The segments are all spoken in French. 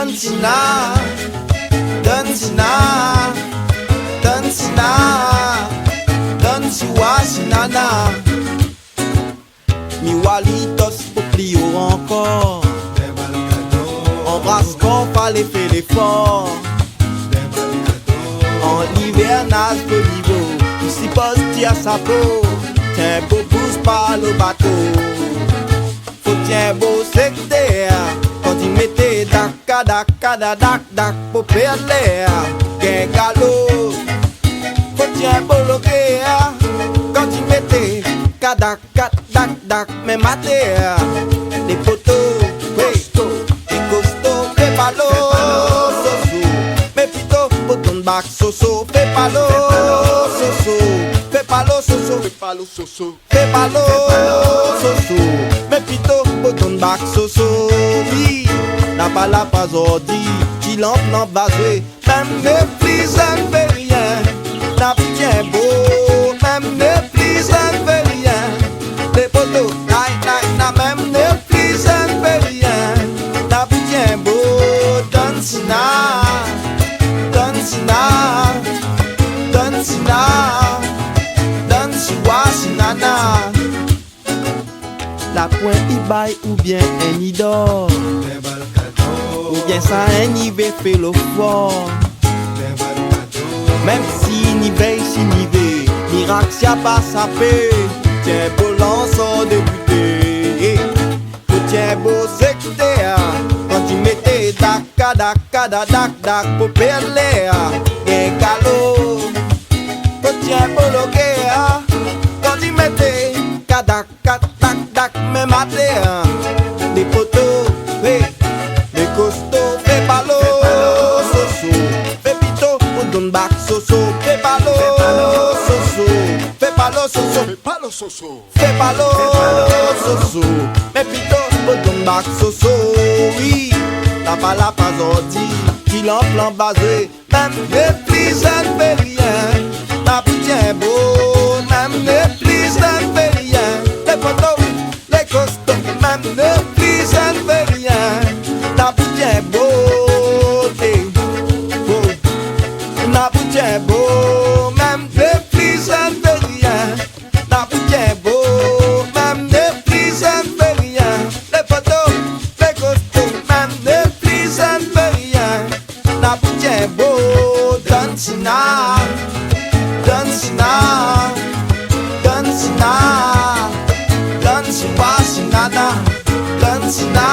Dancina, dancina, dancina, danciwasinana. Miwalitos poplio encore. Embrasse qu'on fallait faire l'effort. En l'hivernage de niveau, il s'y pose à sa peau. Tiens beau pousse par le bateau. Faut tiens beau secteur. Quand il mettait dac pour perdre l'air. Gain galop. Faut tiens beau loquer. Quand il mettait dac mais mater. Les poteaux, les costauds, fais pas l'eau. Mais plutôt, bouton de bac, soso, fais pas l'eau, soso, fais pas l'eau, soso, fais pas l'eau, soso, fais pas l'eau, soso, mais plutôt, bouton de bac, soso, oui, n'a pas la pas ordi, qui l'en basé, même ne plus en fait rien, n'a bien beau, même ne plus en fait rien, les poteaux, n'a même ne plus en fait rien, n'a bien beau, dancina. Danciwasinana. La pointe y baille ou bien un idole. Ou bien ça un hiver fait le fort. Même si ni veille si ni veille, miracle s'y a pas sapé. Tiens beau l'ensemble débuté. Tiens beau secteur. Quand tu mettais dac pour perdre l'air. Et galop. Tiens beau loquer. Quand tu mettais dac mais mater. Les poteaux, les costauds, fais pas l'eau, soso. Fais pito, ou donne bac, soso. Fais pas l'eau, soso. Fais pas l'eau, soso. Fais pas l'eau, soso. Fais pas l'eau, soso. Mais pito, ou donne bac, soso. Oui, t'as pas la pas ordi. Qui l'en basé. Même les plus en fait rien. N'a bien beau, même les plus en fait rien. Les poteaux, les costauds, même les plus en fait rien. N'a bien beau, n'a bien beau, même les plus en fait rien. N'a bien beau, même les plus en fait rien. Les poteaux, les costauds, même les plus en fait rien. N'a bien beau, dancina. Dancina, dancina, danciwasinana, dancina,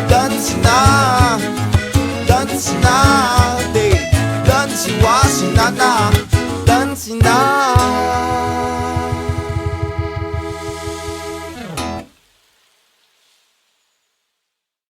dancina, dancina, danciwasinana, dancina.